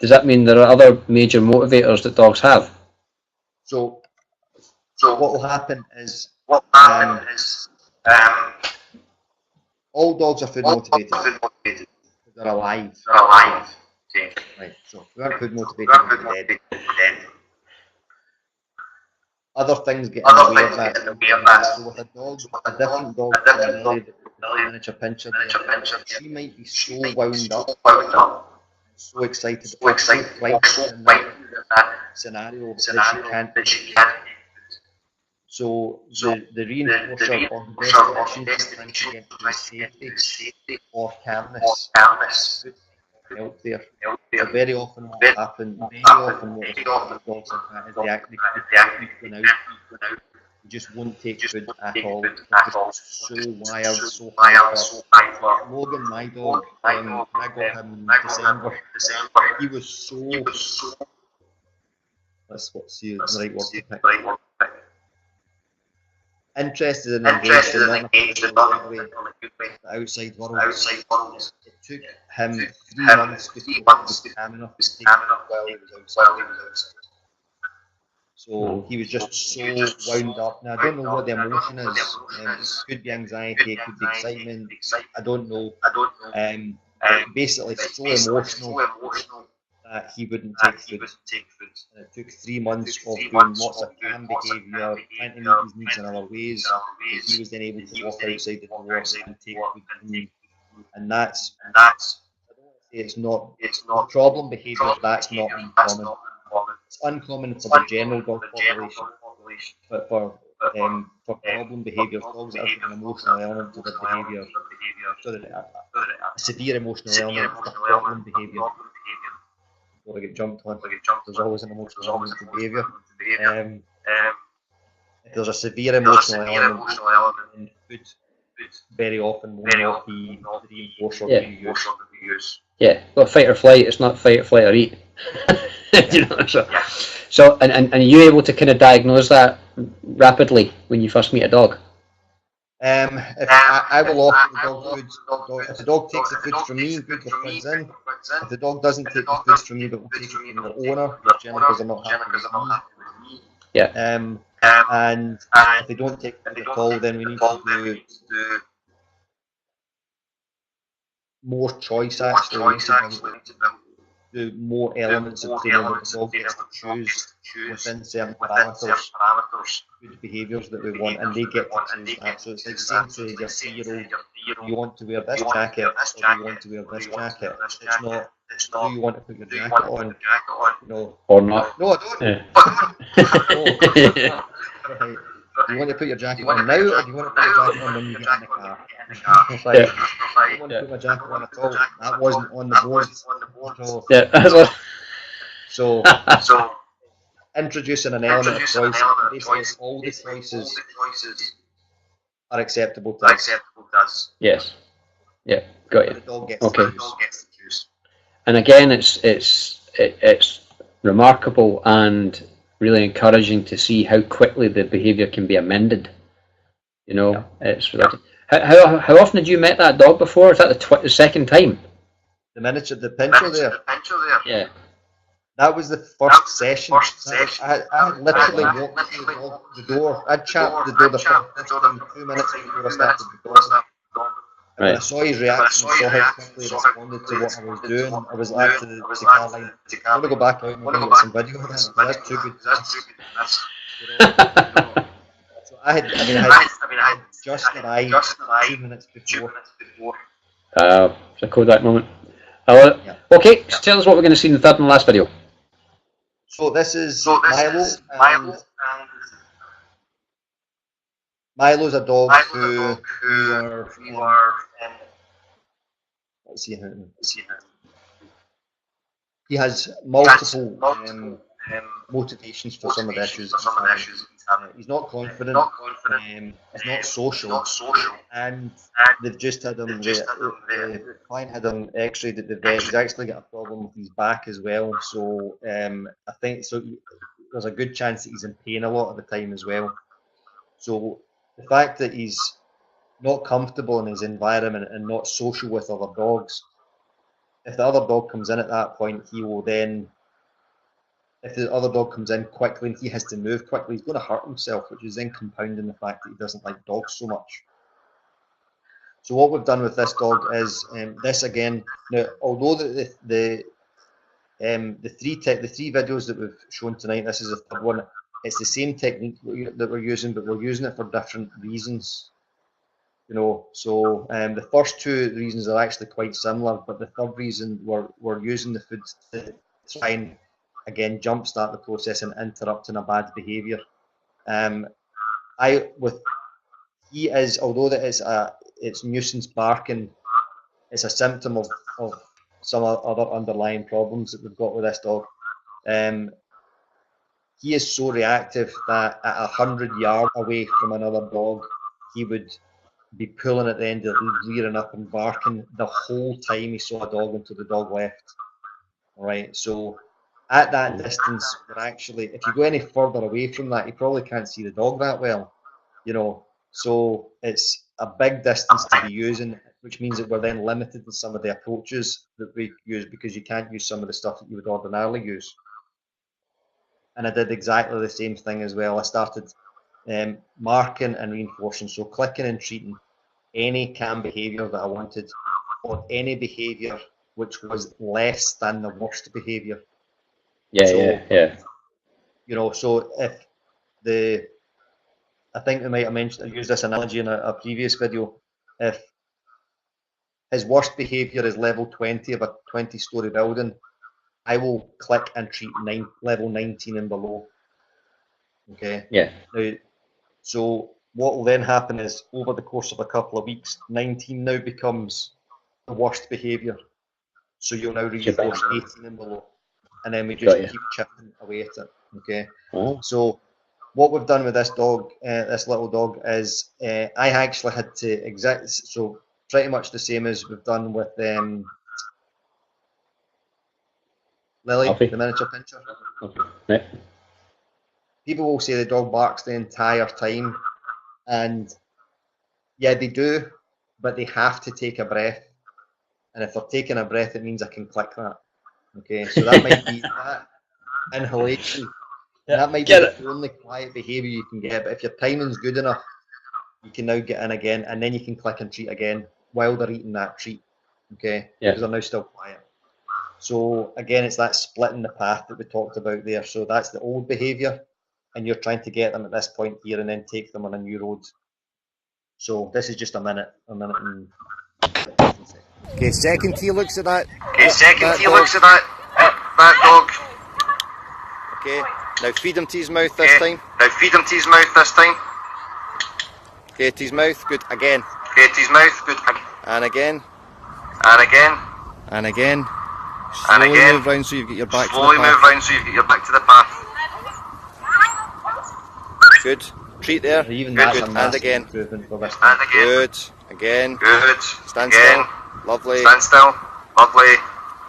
Does that mean there are other major motivators that dogs have? So what will happen is all dogs are food motivated. They're alive. Okay. Right. So if we aren't food motivated, we're dead. Other things get in the way of that. So with a dog, a different dog from Nelly, the miniature pincher, she might be so wound up, so excited, so frightened in that scenario that she can't. So the reinforcer or the best definition to get to safety or calmness help there. So very often what happens, dogs like that is they actually keep going out. They just won't take food at all. They're just so wired, so high up. Logan, my dog, I got him in December. He was so. Let's see the right word to pick. Interested and engaged in the outside world. It took him 3 months before he was calm enough to take it while he was outside. So he was just so wound up. Now I don't know what the emotion is. It could be anxiety, it could be excitement. I don't know. Basically, so emotional that he wouldn't take food. And it took 3 months of doing lots of calm behaviour, trying to meet his needs in other ways. He was then able to walk outside the door and take food from me. And that's I don't want to say it's not problem behaviour. That's not uncommon. It's uncommon for the general dog population, but for problem behaviours, dogs that have an emotional element to their behaviour, so that a severe emotional element to problem behaviour. Before I get jumped on, there's always an emotional element to behaviour. If there's a severe emotional element, then food very often will not be the reinforcer that you use. Yeah, well, fight or flight. It's not fight or eat. You know, so and are you able to kind of diagnose that rapidly when you first meet a dog? If I will offer the dog food. If the dog takes the food from me, good, the food's in. If the dog doesn't take the food from me, but will take it from the owner, generally because they're not happy with me. Yeah. And if they don't take the food at all, then we need to do more choice. Actually, we need to do more elements of training that the dog gets to choose within certain parameters, good behaviours that we want, and they get to choose that. So it's like saying to your 3-year-old, you want to wear this jacket or do you want to wear this jacket? It's not, do you want to put your jacket on? No. Or not. No, I don't. Yeah. Right. Do you want to put your jacket on now, or do you want to put your jacket on when you get in the car? Like, I don't want to put my jacket on at all. That wasn't on the board. So, Yeah, that's what. So introducing an element of choice, basically all the choices are acceptable to us. Yes. Yeah, got you. The dog gets Okay. to choose. And again, it's remarkable and really encouraging to see how quickly the behaviour can be amended. You know, it's how often had you met that dog before? Is that the second time? The miniature, the pincher there. Yeah. That was the first session. I had literally walked through the door. I'd chatted to the door the first time, 2 minutes before I started the dog. And when I saw his reaction, saw how quickly he responded to what I was doing, I was like to Caroline, I'm going to go back out and we're going to get some video of this. That's too good. So I had just arrived 2 minutes before. It's a Kodak moment. Okay, so tell us what we're going to see in the third and last video. So this is Milo. Milo's a dog who we were let's see how. He has multiple motivations for some of the issues. He's not confident. He's not social. And they've just had him. The client had him X-rayed at the vet. He's actually got a problem with his back as well. So I think so. There's a good chance that he's in pain a lot of the time as well. So the fact that he's not comfortable in his environment and not social with other dogs, if the other dog comes in at that point, he will then, if the other dog comes in quickly and he has to move quickly, he's going to hurt himself, which is then compounding the fact that he doesn't like dogs so much. So what we've done with this dog is this again. Now, although the three videos that we've shown tonight, this is the third one. It's the same technique that we're using, but we're using it for different reasons. You know, so the first two reasons are actually quite similar, but the third reason we're using the food to try and again jumpstart the process and interrupting a bad behaviour. He is, although that it's nuisance barking, it's a symptom of some other underlying problems that we've got with this dog. He is so reactive that at 100 yards away from another dog, he would be pulling at the end of the rearing up and barking the whole time he saw a dog until the dog left. All right, so at that distance, we're actually, if you go any further away from that, you probably can't see the dog that well, you know. So it's a big distance to be using, which means that we're then limited in some of the approaches that we use because you can't use some of the stuff that you would ordinarily use. And I did exactly the same thing as well. I started marking and reinforcing, so clicking and treating any CAM behaviour that I wanted, or any behaviour which was less than the worst behaviour. Yeah. You know, so if I think we might have mentioned, I used this analogy in a previous video. If his worst behaviour is level 20 of a 20-storey building, I will click and treat level 19 and below. Okay. Yeah. Now, so what will then happen is over the course of a couple of weeks, 19 now becomes the worst behaviour. So you'll now reinforce 18 and below, and then we just keep chipping away at it. Okay. Oh. So what we've done with this dog, this little dog, is I actually had to exist. So pretty much the same as we've done with Lily, the miniature pincher. Okay. Yeah. People will say the dog barks the entire time, and yeah, they do, but they have to take a breath. And if they're taking a breath, it means I can click that. Okay, so that might be that inhalation. That might be the only quiet behaviour you can get. But if your timing's good enough, you can now get in again, and then you can click and treat again while they're eating that treat. Okay, because they're now still quiet. So again, it's that splitting the path that we talked about there. So that's the old behaviour, and you're trying to get them at this point here and then take them on a new road. So this is just a minute and... Okay, second T looks at that. That dog. Okay, now feed him to his mouth this time. Okay, to his mouth, good, again. And again. Slowly move round so you get your back to the path. Good. Treat there. Good. And again. Good. Again. Stand still. Lovely.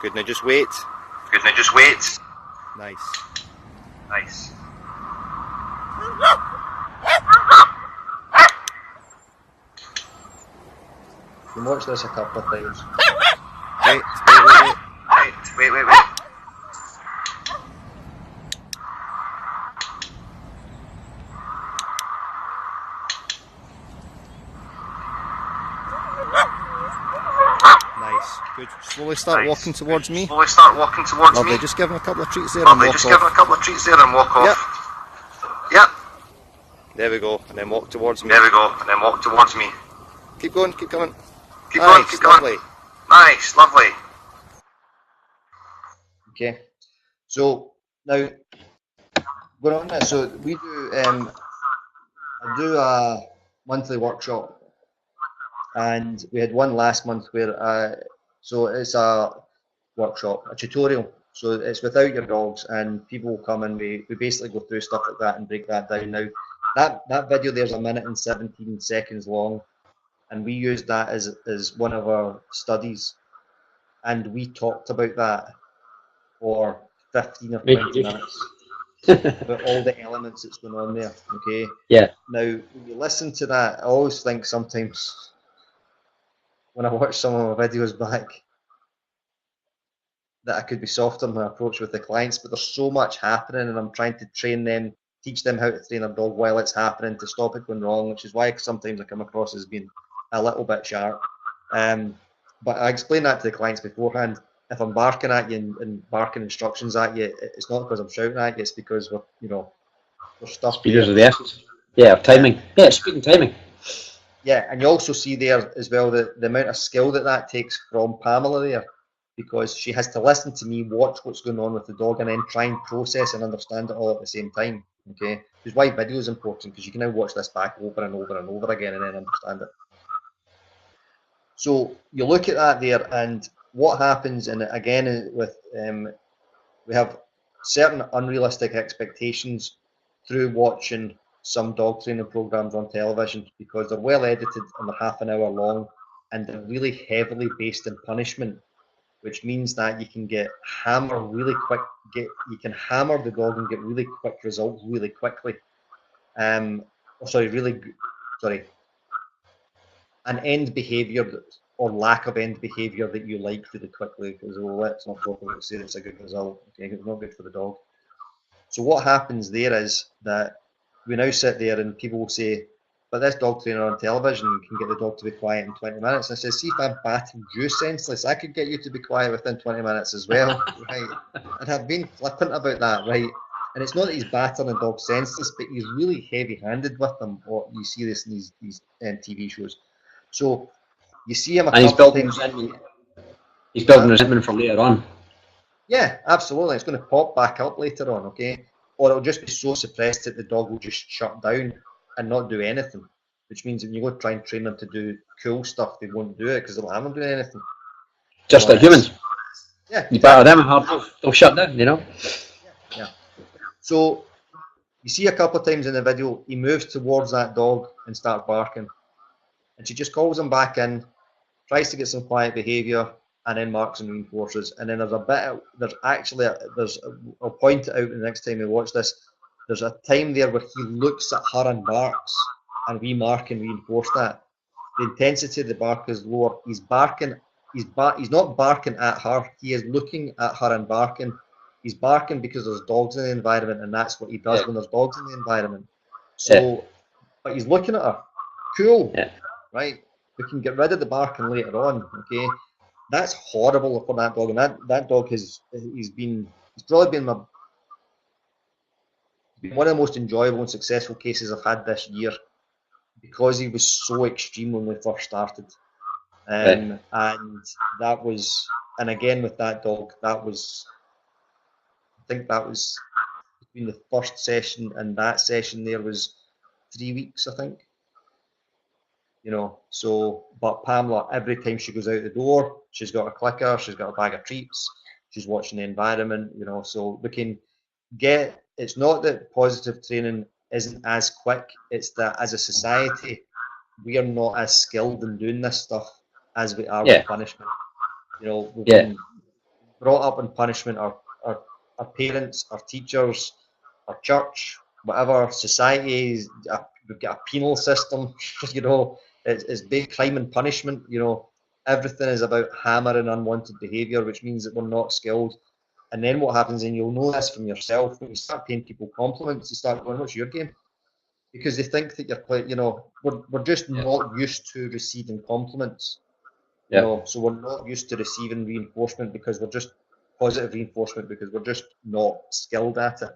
Good. Now just wait. Nice. You can watch this a couple of times. Wait. Nice. Good. Slowly start walking towards me. Lovely. Just give him a couple of treats there and walk off. Yep. There we go. And then walk towards me. Keep going. Keep coming. Nice. Lovely. Okay. So now going on this, so we do I do a monthly workshop, and we had one last month where so it's a workshop, a tutorial. So it's without your dogs, and people will come and we basically go through stuff like that and break that down. Now that video there's 1 minute and 17 seconds long, and we used that as one of our studies, and we talked about that for 15 or 20 minutes about all the elements that's going on there. Okay. Yeah. Now when you listen to that, I always think sometimes when I watch some of my videos back that I could be softer in my approach with the clients, but there's so much happening, and I'm trying to train them, teach them how to train their dog while it's happening to stop it going wrong, which is why sometimes I come across as being a little bit sharp. But I explain that to the clients beforehand. If I'm barking at you and barking instructions at you, it's not because I'm shouting at you, it's because there's stuff Speed there. is of the essence. Yeah, timing. Yeah, speed and timing. Yeah, and you also see there as well the amount of skill that takes from Pamela there, because she has to listen to me, watch what's going on with the dog, and then try and process and understand it all at the same time. Okay, which is why video is important, because you can now watch this back over and over and over again and then understand it. So you look at that there, and what happens, and again with we have certain unrealistic expectations through watching some dog training programs on television, because they're well edited and they're half an hour long, and they're really heavily based in punishment, which means that you can get hammer really quick. You can hammer the dog and get really quick results really quickly. An end behaviour or lack of end behaviour that you like really quickly, because let's not talk about say it's a good result. Okay, it's not good for the dog. So what happens there is that we now sit there and people will say, but this dog trainer on television can get the dog to be quiet in 20 minutes. I say, see if I'm batting you senseless, I could get you to be quiet within 20 minutes as well, right? And I've been flippant about that, right? And it's not that he's battering a dog senseless, but he's really heavy-handed with them. Or you see this in these TV shows. So you see him a And couple of times. He's building resentment for later on. Yeah, absolutely. It's going to pop back up later on, okay? Or it'll just be so suppressed that the dog will just shut down and not do anything, which means when you go try and train them to do cool stuff, they won't do it because they'll have them doing anything. Just like humans. Yeah. You batter them hard, they'll shut down, Yeah. So you see a couple of times in the video, he moves towards that dog and starts barking. And she just calls him back in, tries to get some quiet behaviour, and then marks and reinforces. And then there's I'll point it out the next time we watch this, there's a time there where he looks at her and barks, and we mark and reinforce that. The intensity of the bark is lower. He's barking, he's not barking at her, he is looking at her and barking. He's barking because there's dogs in the environment, and that's what he does when there's dogs in the environment. So, but he's looking at her. Cool, right? We can get rid of the barking later on, okay? That's horrible for that dog, and that dog he's probably been one of the most enjoyable and successful cases I've had this year, because he was so extreme when we first started. And that was, and again with that dog, I think that was between the first session and that session there was 3 weeks, I think. So, but Pamela, every time she goes out the door, she's got a clicker, she's got a bag of treats, she's watching the environment, so we can get, it's not that positive training isn't as quick, it's that as a society, we are not as skilled in doing this stuff as we are with punishment. We've been brought up in punishment, our parents, our teachers, our church, whatever, society, we've got a penal system, it's big crime and punishment. You know, everything is about hammering unwanted behaviour, which means that we're not skilled. And then what happens, and you'll know this from yourself, when you start paying people compliments, you start going, "What's your game?" Because they think that you know, we're just not used to receiving compliments. You know, so we're not used to receiving reinforcement because we're just positive reinforcement because we're just not skilled at it.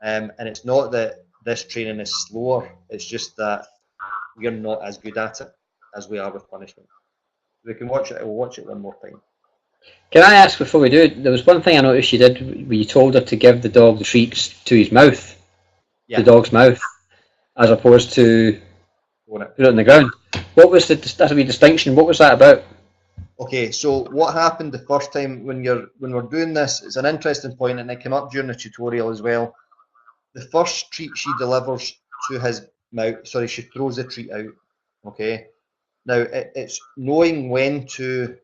And it's not that this training is slower, it's just that we're not as good at it as we are with punishment. We can watch it, we'll watch it one more time. Can I ask before we do it, there was one thing I noticed you did where you told her to give the dog the treats to his mouth, the dog's mouth, as opposed to put it on the ground. What was that's a wee distinction, what was that about? Okay, so what happened the first time when we're doing this, it's an interesting point and it came up during the tutorial as well. The first treat she delivers to his mouth, sorry, she throws the treat out, okay? Now, it's knowing when to,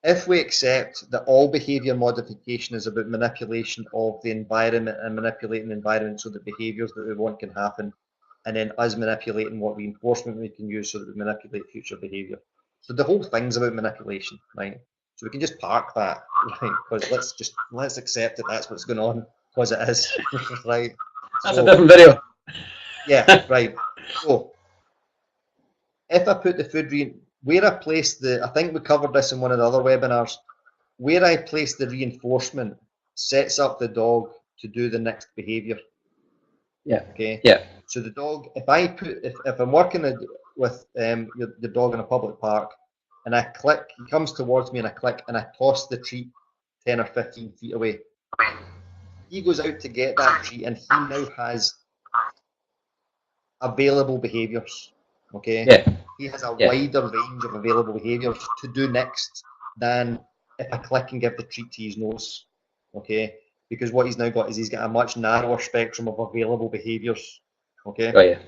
if we accept that all behaviour modification is about manipulation of the environment and manipulating the environment so that behaviours that we want can happen, and then us manipulating what reinforcement we can use so that we manipulate future behaviour. So the whole thing's about manipulation, right? So we can just park that, right? Because let's accept that that's what's going on, because it is, right? That's a different video. Yeah, right. So if I put the food where I place I think we covered this in one of the other webinars, where I place the reinforcement sets up the dog to do the next behaviour. Yeah. Okay. Yeah. So the dog, if I'm working with the dog in a public park, and I click, he comes towards me and I click and I toss the treat 10 or 15 feet away. He goes out to get that treat and he now has available behaviours. Okay. Yeah. He has a wider range of available behaviours to do next than if I click and give the treat to his nose. Okay. Because what he's now got is he's got a much narrower spectrum of available behaviours. Okay. Oh yeah.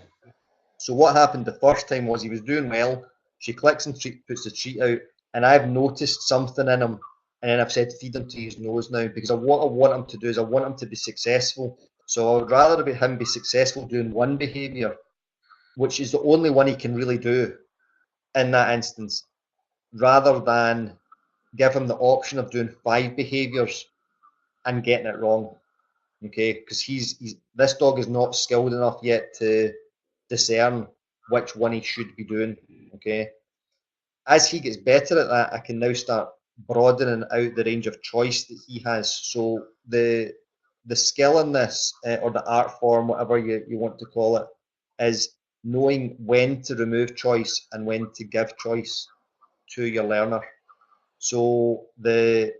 So what happened the first time was he was doing well. She clicks and puts the treat out, and I've noticed something in him, and then I've said feed him to his nose now because what I want him to do is I want him to be successful. So I would rather him be successful doing one behaviour, which is the only one he can really do in that instance, rather than give him the option of doing 5 behaviours and getting it wrong. Okay, because this dog is not skilled enough yet to discern which one he should be doing. Okay, as he gets better at that, I can now start broadening out the range of choice that he has. So the skill in this, or the art form, whatever you want to call it, is knowing when to remove choice and when to give choice to your learner. So like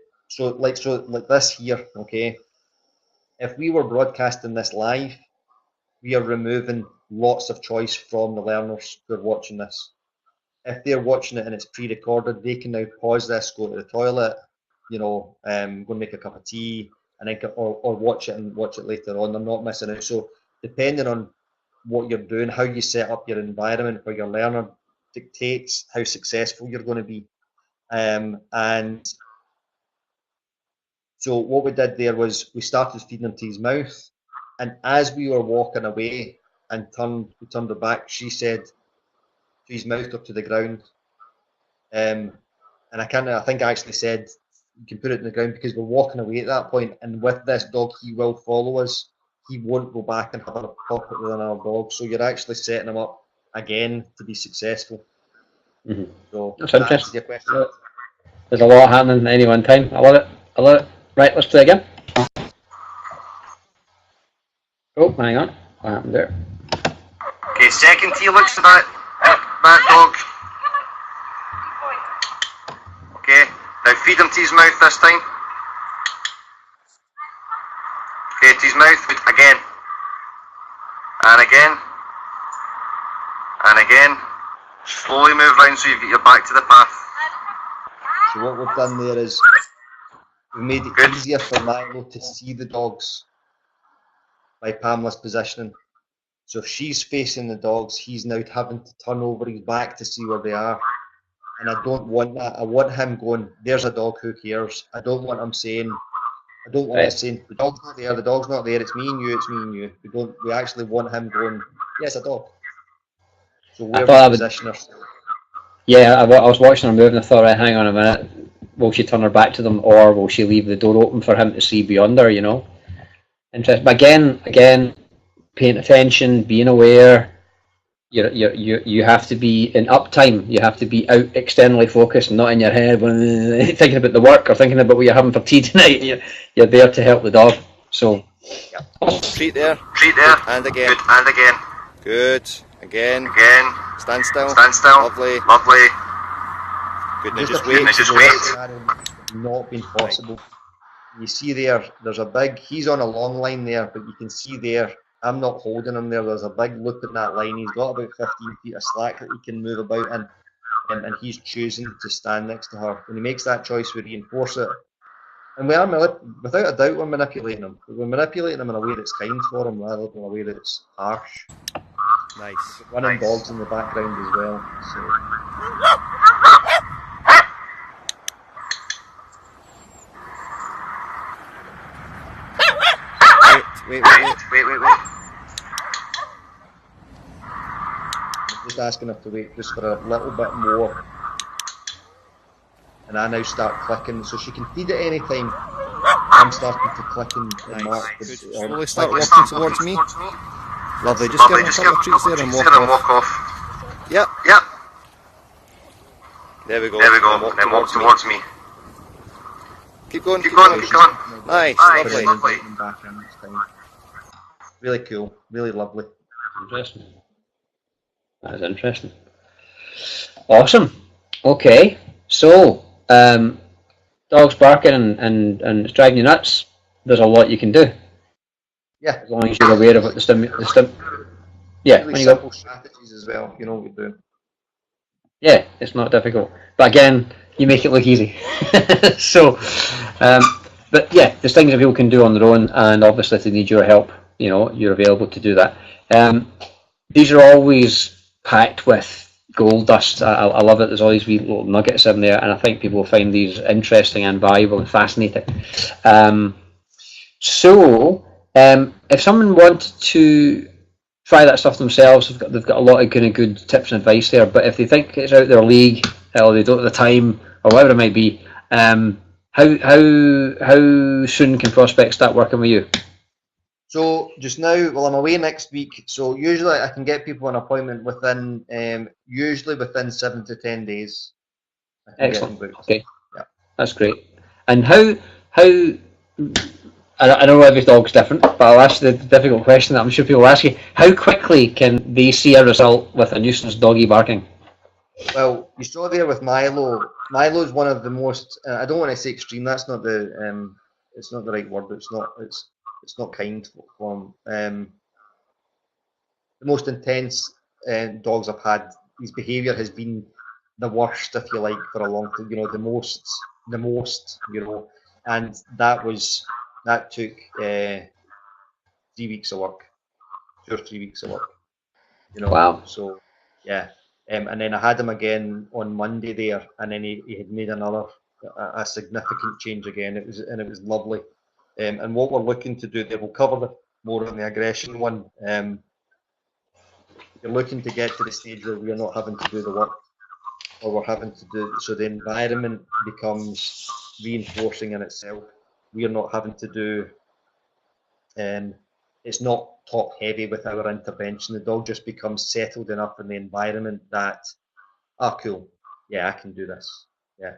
this here, okay. If we were broadcasting this live, we are removing lots of choice from the learners who are watching this. If they're watching it and it's pre-recorded, they can now pause this, go to the toilet, you know, go and make a cup of tea, and then or watch it later on. They're not missing out. So depending on what you're doing, how you set up your environment for your learner dictates how successful you're going to be. And so what we did there was we started feeding him to his mouth, and as we were walking away and we turned her back, she said to his mouth up to the ground. And I think I actually said you can put it in the ground because we're walking away at that point, and with this dog he will follow us. He won't go back and have a pocket with another dog. So you're actually setting him up again to be successful. Mm-hmm. So that's interesting. Your question. There's a lot happening at any one time. I love it. I love it. Right, let's play again. Oh, hang on. What happened there? Okay, second tee looks at that dog. Okay, now feed him to his mouth this time. Okay, to his mouth, again. And again. And again. Slowly move round so you get your back to the path. So what we've done there is we've made it easier for Milo to see the dogs by Pamela's positioning. So if she's facing the dogs, he's now having to turn over his back to see where they are. And I don't want that. I want him going, there's a dog, who cares? I don't want him saying, the dog's not there, it's me and you, it's me and you. We actually want him going, yes, a dog. So I where thought I we would. position ourselves. Yeah, I was watching her move and I thought, right, hang on a minute. Will she turn her back to them, or will she leave the door open for him to see beyond her? You know, interesting. But again, paying attention, being aware. You have to be in uptime. You have to be out externally focused, not in your head when thinking about the work or thinking about what you're having for tea tonight. You're there to help the dog. So, Treat there. Treat there. And again. Good. And again. Good. Again. Again. Stand still. Stand still. Lovely. Lovely. Good. Now Just just a few wait. Now just wait. Not been possible. You see there's a big, he's on a long line there, but you can see there, I'm not holding him there, there's a big loop in that line. He's got about 15 feet of slack that he can move about in, and he's choosing to stand next to her. When he makes that choice, we reinforce it. And we are, without a doubt, we're manipulating him. We're manipulating him in a way that's kind for him rather than a way that's harsh. Nice. Running dogs in the background as well. So. Wait. I'm just asking her to wait just for a little bit more. And I now start clicking, so she can feed at any time. I'm starting to click and mark. Good. Slowly start walking towards me. Lovely. Just give him a couple of treats there and walk off. Yep. Yep. There we go. There we go. Then walk towards me. Keep going. Keep going. Keep going. Nice. Nice. Lovely. Really cool. Really lovely. interesting. That is interesting. Awesome. Okay. So, dogs barking and it's driving you nuts. There's a lot you can do. Yeah. As long as you're aware of what yeah, Really when you go, simple strategies as well. You know what we're doing. yeah, it's not difficult. But again, you make it look easy. So, but yeah, there's things that people can do on their own, and obviously if they need your help, you know, you're available to do that. These are always packed with gold dust. I love it. There's all these wee little nuggets in there, and I think people will find these interesting and valuable and fascinating. So, if someone wanted to try that stuff themselves, they've got a lot of kind of good tips and advice there. But if they think it's out their league, or they don't have the time, or whatever it might be, how soon can prospects start working with you? So just now, well, I'm away next week. So usually I can get people an appointment within, usually within 7 to 10 days. I can Excellent. get them booked. Okay, Yeah. that's great. And how I know every dog's different, but I'll ask you the difficult question that I'm sure people will ask you. How quickly can they see a result with a nuisance doggy barking? Well, you saw there with Milo. Milo is one of the most. I don't want to say extreme. That's not the. It's not the right word. It's not kind for him. The most intense dogs I've had. His behaviour has been the worst, if you like, for a long time. You know, the most. You know, and that took 3 weeks of work, 2 or 3 weeks of work. You know. Wow. So yeah. And then I had him again on Monday there, and then he had made a significant change again. It was lovely. And what we're looking to do there, we'll cover more on the aggression one. You're looking to get to the stage where we're not having to do the work, or we're having to do, so the environment becomes reinforcing in itself. We're not having to do, it's not top heavy with our intervention. The dog just becomes settled enough in the environment that, cool, yeah, I can do this. Yeah.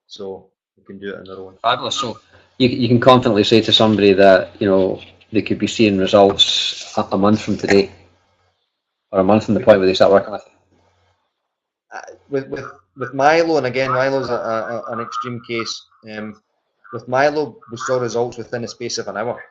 So we can do it on their own. Fabulous. So you can confidently say to somebody that, you know, they could be seeing results a month from today, or a month from the point where they start working with. With Milo, and again, Milo's an extreme case. With Milo, we saw results within the space of an hour.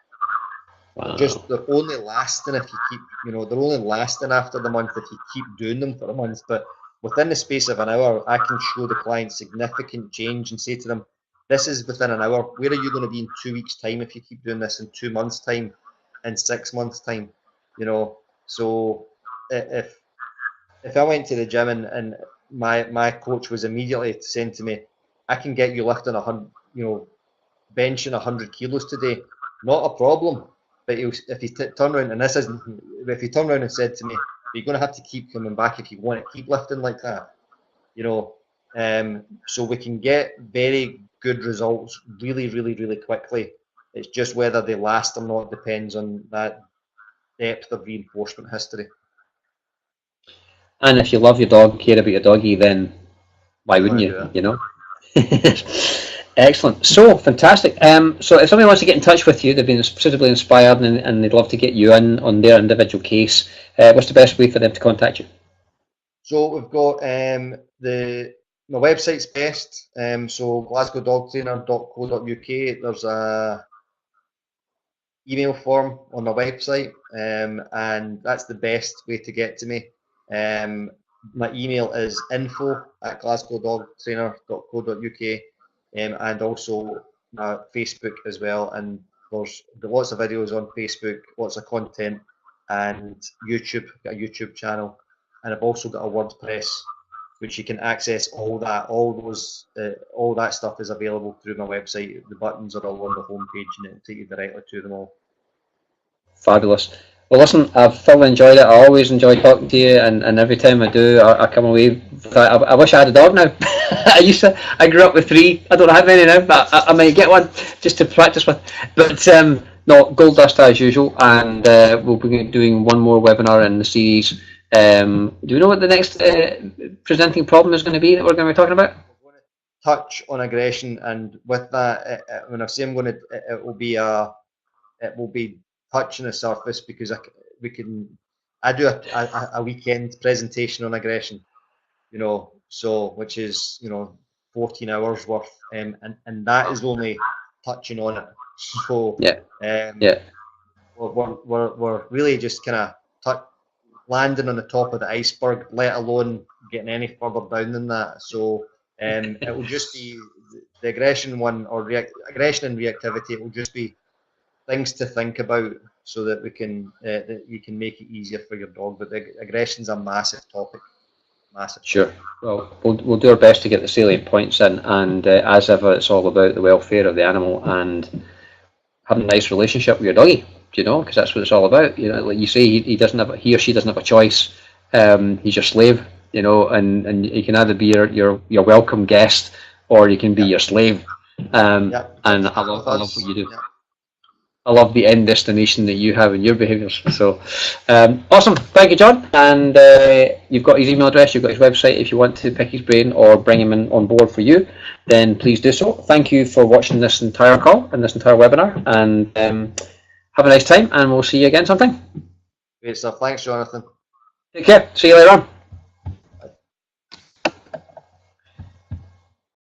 Wow. They're only lasting if you keep, they're only lasting after the month if you keep doing them for a month. But within the space of an hour, I can show the client significant change and say to them, this is within an hour. Where are you going to be in 2 weeks' time if you keep doing this, in 2 months' time, in 6 months' time? So if I went to the gym and my coach was immediately saying to me, I can get you lifting 100, benching 100 kilos today, not a problem. But if he turned around, and this isn't, if he turned around and said to me, you're going to have to keep coming back if you want to keep lifting like that. You know, so we can get very good results really, really, really quickly. It's just whether they last or not depends on that depth of reinforcement history. And if you love your dog, care about your doggy, then why wouldn't you? You know. Excellent. So fantastic. So if somebody wants to get in touch with you, they've been suitably inspired and they'd love to get you in on their individual case, what's the best way for them to contact you? So we've got my website's best. So glasgowdogtrainer.co.uk. There's a email form on my website, and that's the best way to get to me. My email is info@glasgowdogtrainer.co.uk, and also my Facebook as well. And there's lots of videos on Facebook, lots of content, and YouTube. Got a YouTube channel, and I've also got a WordPress, which you can access all that stuff is available through my website. The buttons are all on the homepage, and it'll take you directly to them all. Fabulous. Well, listen, I've thoroughly enjoyed it. I always enjoy talking to you, and every time I do, I come away. I wish I had a dog now. I grew up with 3. I don't have any now, but I might get one just to practice with. But no, gold dust as usual, and we'll be doing one more webinar in the series. Do we know what the next presenting problem is going to be that we're going to be talking about? We're going to touch on aggression, and with that, when I say I'm going to, it will be touching the surface, because I do a weekend presentation on aggression, you know, so which is 14 hours worth, and that is only touching on it. So we're really just kind of landing on the top of the iceberg, let alone getting any further down than that. So it will just be the aggression one, or aggression and reactivity. It will just be things to think about, so that we can that you can make it easier for your dog. But the aggression's a massive topic, massive. Sure. Well, we'll do our best to get the salient points in, and as ever, it's all about the welfare of the animal and having a nice relationship with your doggy. You know, because that's what it's all about. You know, like you say, he or she doesn't have a choice. He's your slave. You know, and you can either be your welcome guest, or you can be your slave. And I love what you do. Yep. I love the end destination that you have in your behaviours. So, awesome. Thank you, John. And you've got his email address, you've got his website. If you want to pick his brain or bring him in on board for you, then please do so. Thank you for watching this entire call and this entire webinar. And have a nice time, and we'll see you again sometime. Great stuff. Thanks, Jonathan. Take care. See you later on.